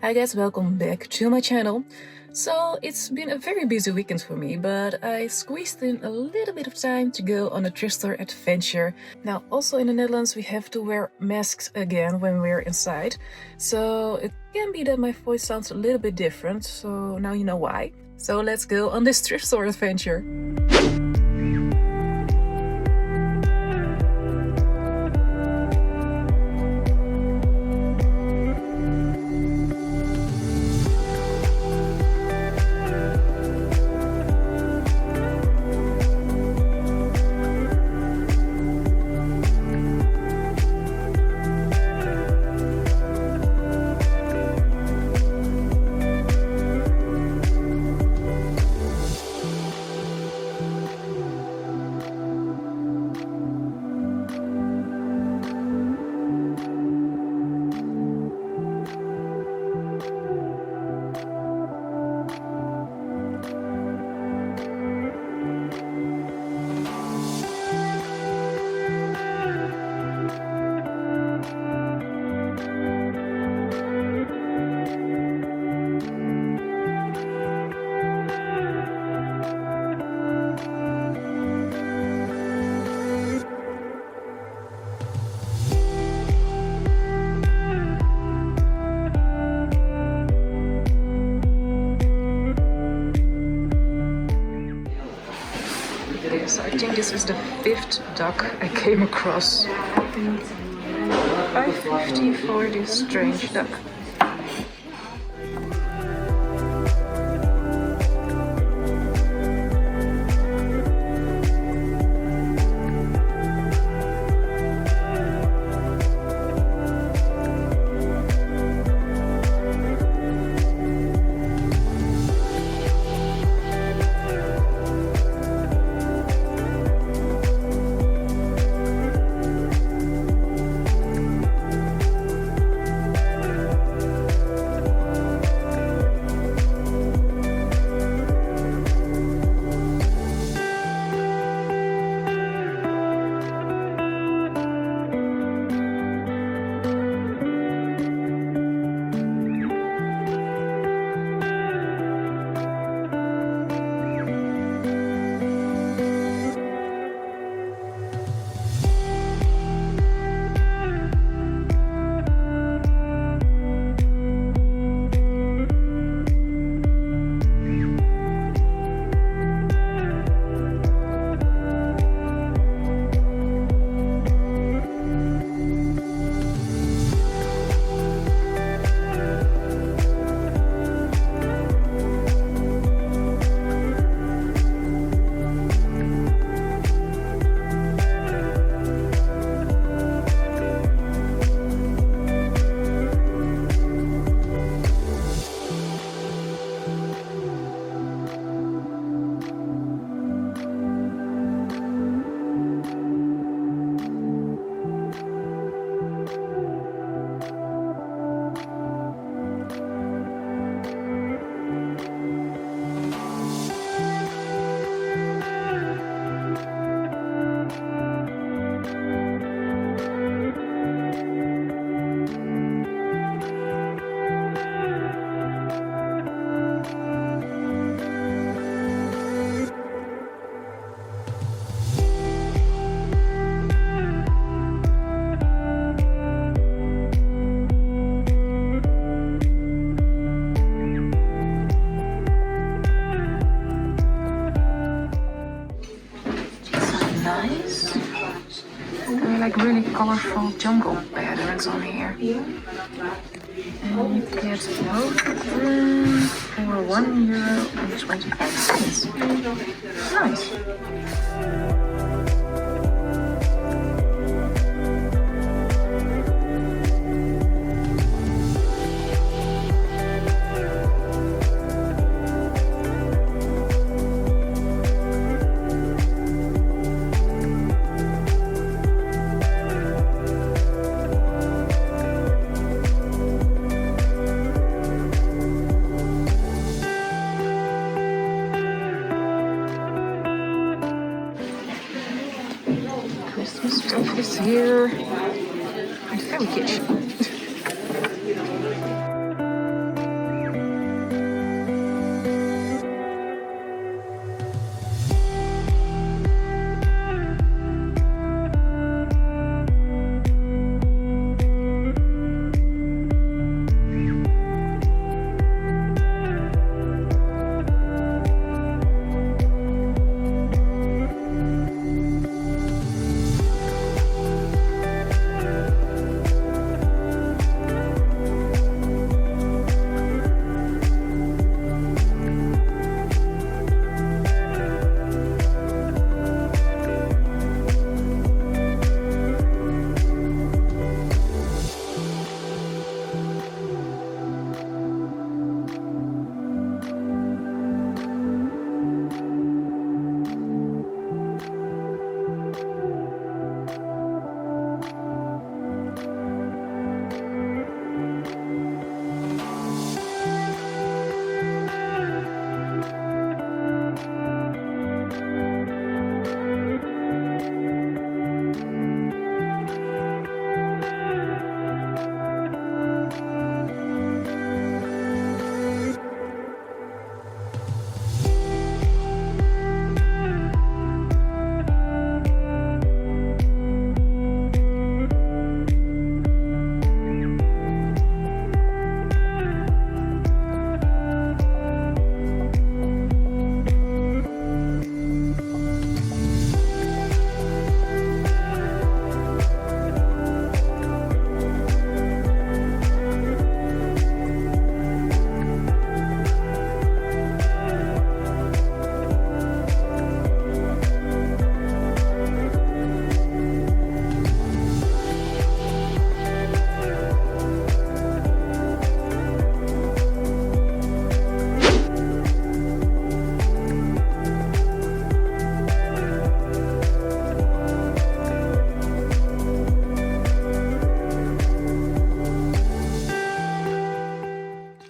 Hi guys, welcome back to my channel. So it's been a very busy weekend for me, but I squeezed in a little bit of time to go on a thrift store adventure. Now also in the Netherlands we have to wear masks again when we're inside, so it can be that my voice sounds a little bit different, so now you know why. So let's go on this thrift store adventure. So I think this is the 5th duck I came across. 5.50 for this strange duck. Nice. There are like really colorful jungle patterns on here. And you get both of them for €1.25. Nice. Christmas stuff is here. And very kitchen.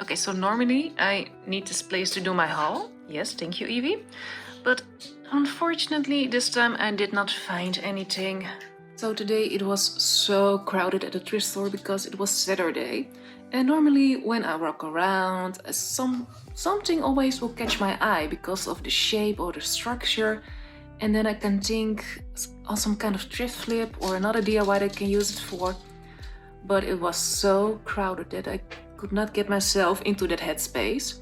Okay, so normally I need this place to do my haul. Yes, thank you, Evie. But unfortunately, this time I did not find anything. So today it was so crowded at the thrift store because it was Saturday. And normally when I walk around, something always will catch my eye because of the shape or the structure. And then I can think on some kind of thrift flip or another DIY that I can use it for. But it was so crowded that I could not get myself into that headspace.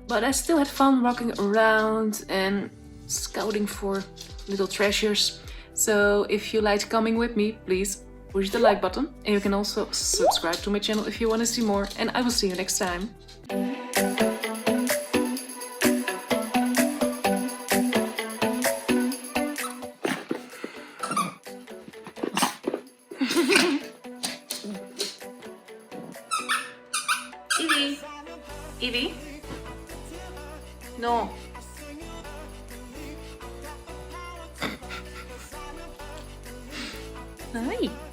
But I still had fun walking around and scouting for little treasures. So if you liked coming with me, please push the like button. And you can also subscribe to my channel if you want to see more. And I will see you next time. Evie? Evie? No. Hi.